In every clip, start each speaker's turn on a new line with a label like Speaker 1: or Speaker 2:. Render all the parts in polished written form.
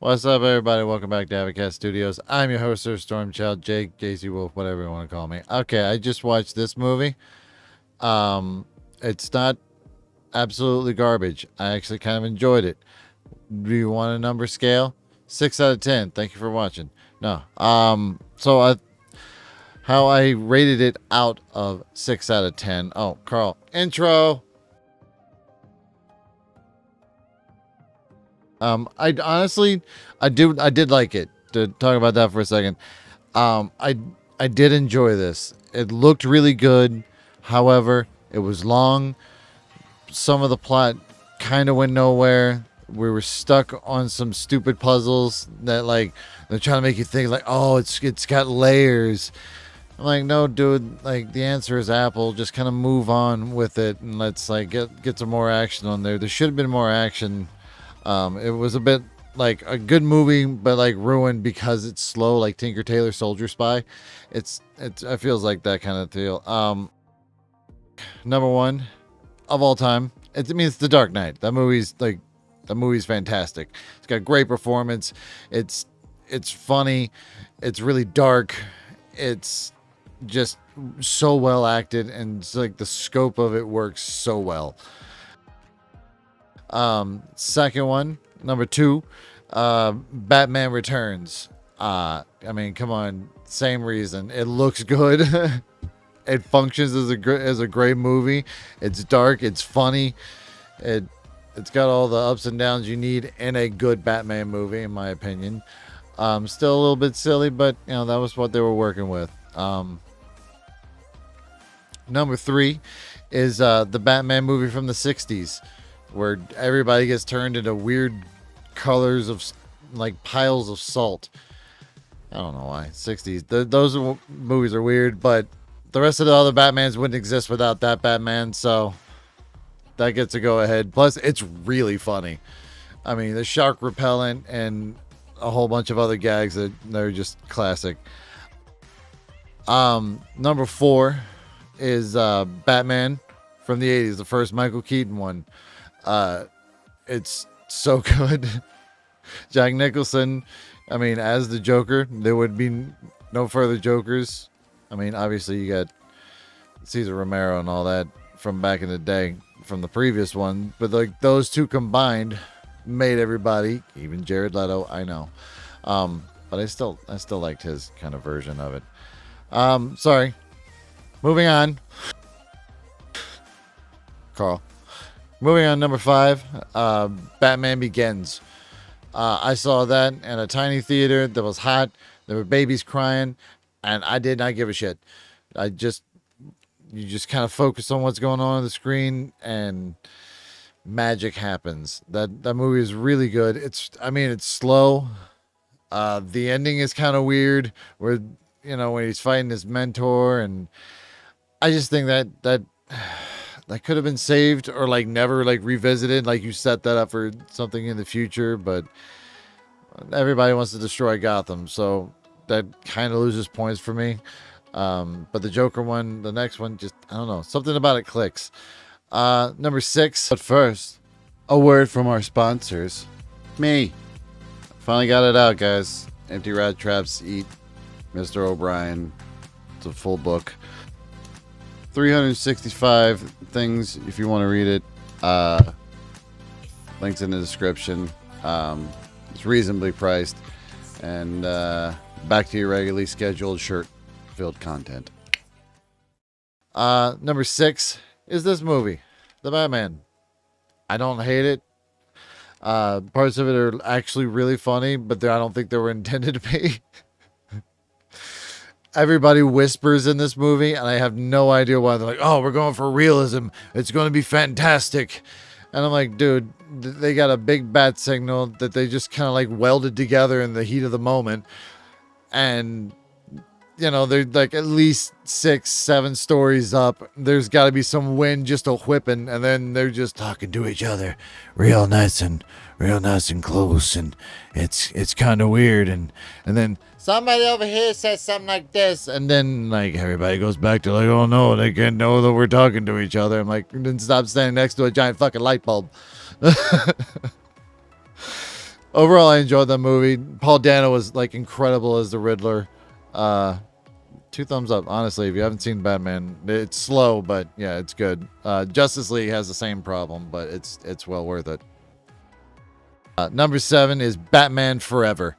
Speaker 1: What's up, everybody? Welcome back to Avocast Studios. I'm your host, Sir Stormchild, Jake, Casey Wolf, whatever you want to call me. Okay, I just watched this movie. It's not absolutely garbage. I actually kind of enjoyed it. Do you want a number scale? 6 out of 10. Thank you for watching. No. How I rated it out of 6 out of 10. Oh, Carl, intro. I honestly, I did like it. To talk about that for a second. Um, I I did enjoy this. It looked really good. However, it was long. Some of the plot kind of went nowhere. We were stuck on some stupid puzzles that they're trying to make you think like, oh, it's got layers. I'm like, no, dude. Like the answer is Apple. Just kind of move on with it and let's like get some more action on there. There should have been more action. It was a bit like a good movie, but like ruined because it's slow, like Tinker Tailor Soldier Spy. It feels like that kind of deal. Number one of all time. It's The Dark Knight. That movie's fantastic. It's got great performance. It's funny. It's really dark. It's just so well acted, and it's like the scope of it works so well. Second one, number two, Batman Returns. I mean, come on, same reason. It looks good. It functions as a great movie. It's dark. It's funny. It it's got all the ups and downs you need in a good Batman movie, in my opinion. Still a little bit silly, but that was what they were working with. Number three is the Batman movie from the '60s, where everybody gets turned into weird colors of like piles of salt. I don't know why. '60s. Movies are weird, but the rest of the other Batmans wouldn't exist without that Batman, so that gets a go ahead. Plus, it's really funny. I mean, the shark repellent and a whole bunch of other gags that they're just classic. Number four is Batman from the '80s, the first Michael Keaton one. It's so good. Jack Nicholson, I mean, as the Joker, there would be no further Jokers. I mean, obviously you got Cesar Romero and all that from back in the day from the previous one, but like those two combined made everybody, even Jared Leto, I know. But I still liked his kind of version of it. Sorry. Moving on. Carl. Moving on, number five, Batman Begins. I saw that in a tiny theater that was hot. There were babies crying, and I did not give a shit. You just kind of focus on what's going on the screen, and magic happens. That movie is really good. It's slow. The ending is kind of weird, where when he's fighting his mentor, and I just think that could have been saved or like never like revisited. Like you set that up for something in the future, but everybody wants to destroy Gotham, so that kind of loses points for me. But the Joker one, the next one, just I don't know, something about it clicks. Number six. But first, a word from our sponsors. Me. Finally got it out, guys. Empty Rat Traps Eat Mr. O'Brien. It's a full book. 365 things if you want to read it. Links in the description. It's reasonably priced. And back to your regularly scheduled shirt-filled content. Number six is this movie, The Batman. I don't hate it. Parts of it are actually really funny, but I don't think they were intended to be. Everybody whispers in this movie, and I have no idea why. They're like, oh, we're going for realism. It's going to be fantastic. And I'm like, dude, they got a big bat signal that they just kind of like welded together in the heat of the moment. And, they're like at least 6-7 stories up. There's got to be some wind just a whipping, and then they're just talking to each other real nice and close. And it's kind of weird. And then somebody over here says something like this, and then like everybody goes back to like, oh no, they can't know that we're talking to each other. I'm like, then stop standing next to a giant fucking light bulb. Overall, I enjoyed that movie. Paul Dano was like incredible as the Riddler. Uh, two thumbs up, honestly. If you haven't seen Batman, it's slow, but yeah, it's good. Justice League has the same problem, but it's well worth it. Number 7 is Batman Forever.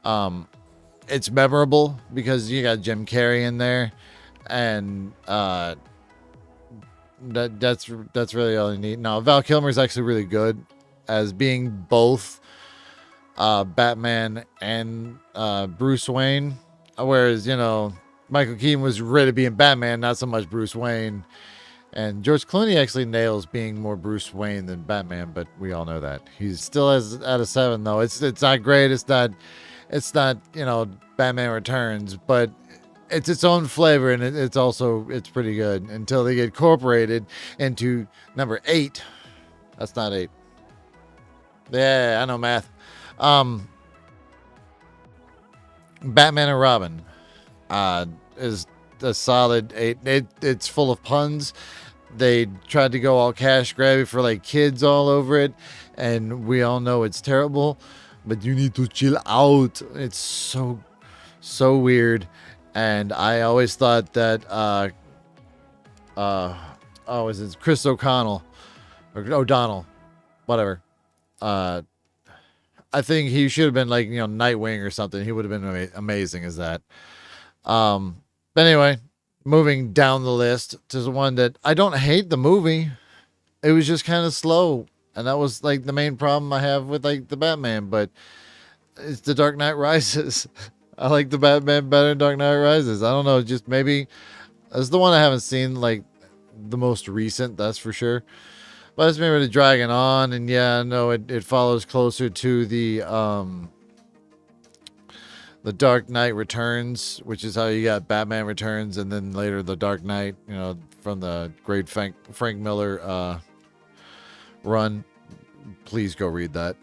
Speaker 1: Um, it's memorable because you got Jim Carrey in there, and that's really all you need. Now, Val Kilmer is actually really good as being both Batman and Bruce Wayne, whereas Michael Keaton was really being Batman, not so much Bruce Wayne. And George Clooney actually nails being more Bruce Wayne than Batman, but we all know that. He's still as out of 7 though. It's not great. It's not Batman Returns, but it's its own flavor, and it's pretty good until they get incorporated into number 8. That's not 8. Yeah, I know math. Um, Batman and Robin is a solid 8. It's full of puns. They tried to go all cash grabby for like kids all over it, and we all know it's terrible. But you need to chill out. It's so weird, and I always thought that is it Chris O'Connell or O'Donnell, whatever. I think he should have been like Nightwing or something. He would have been amazing as that. But anyway, moving down the list to the one that I don't hate the movie. It was just kind of slow, and that was like the main problem I have with like the Batman. But it's The Dark Knight Rises. I like the Batman better than Dark Knight Rises. I don't know, just maybe it's the one I haven't seen like the most recent. That's for sure. But it's maybe dragging on, and yeah, no, it follows closer to the Dark Knight Returns, which is how you got Batman Returns, and then later the Dark Knight, from the great Frank Miller run. Please go read that.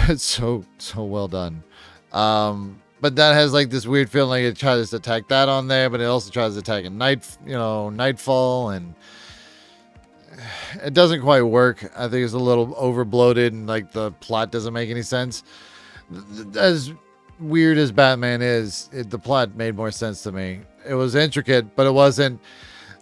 Speaker 1: It's so well done. But that has like this weird feeling like it tries to attack that on there, but it also tries to attack Nightfall, and it doesn't quite work. I think it's a little over bloated, and like the plot doesn't make any sense. As weird as Batman is, the plot made more sense to me. It was intricate, but it wasn't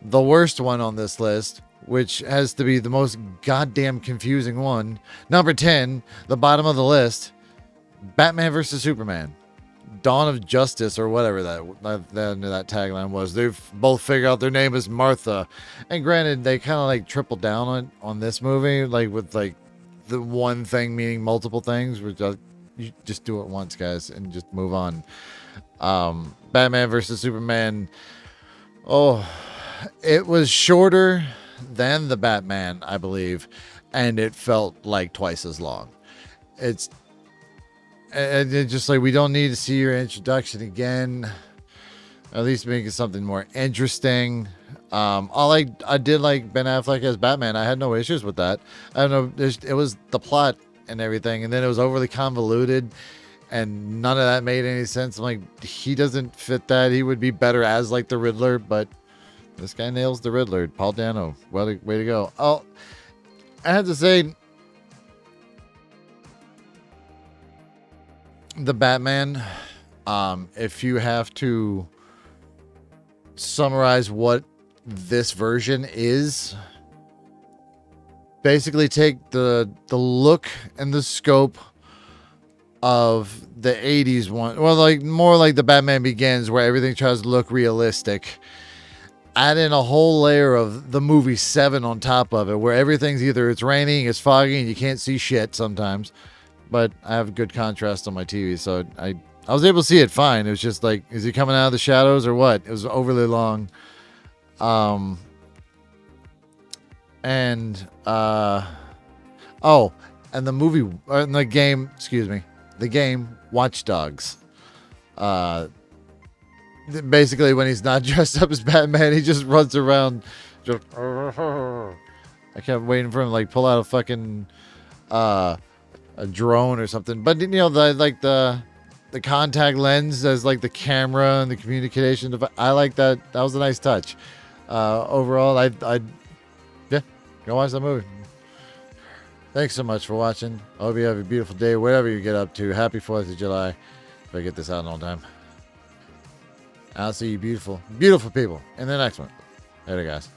Speaker 1: the worst one on this list, which has to be the most goddamn confusing one. Number 10, the bottom of the list, Batman vs. Superman. Dawn of Justice, or whatever that tagline was. They've both figured out their name is Martha, and granted, they kind of like tripled down on this movie, like with like the one thing meaning multiple things. Which you just do it once, guys, and just move on. Batman versus Superman. Oh, it was shorter than the Batman, I believe, and it felt like twice as long. It's just like, we don't need to see your introduction again. At least make it something more interesting. I did like Ben Affleck as Batman. I had no issues with that. I don't know. It was the plot and everything, and then it was overly convoluted, and none of that made any sense. I'm like, he doesn't fit that. He would be better as like the Riddler, but this guy nails the Riddler. Paul Dano, way to go. Oh, I have to say, the Batman, if you have to summarize what this version is, basically take the look and the scope of the 80s one, well, like more like the Batman Begins, where everything tries to look realistic, add in a whole layer of the movie 7 on top of it, where everything's either it's raining, it's foggy, and you can't see shit sometimes. But I have good contrast on my TV, so I was able to see it fine. It was just like, is he coming out of the shadows or what? It was overly long. And the movie, the game Watch Dogs. Basically, when he's not dressed up as Batman, he just runs around. Just, I kept waiting for him to like pull out a fucking a drone or something, but the contact lens as like the camera and the communication device. I like that. That was a nice touch. Overall, I yeah, go watch that movie. Thanks so much for watching. I hope you have a beautiful day, wherever you get up to. Happy 4th of July. If I get this out in all time. I'll see you beautiful, beautiful people in the next one. Later, guys.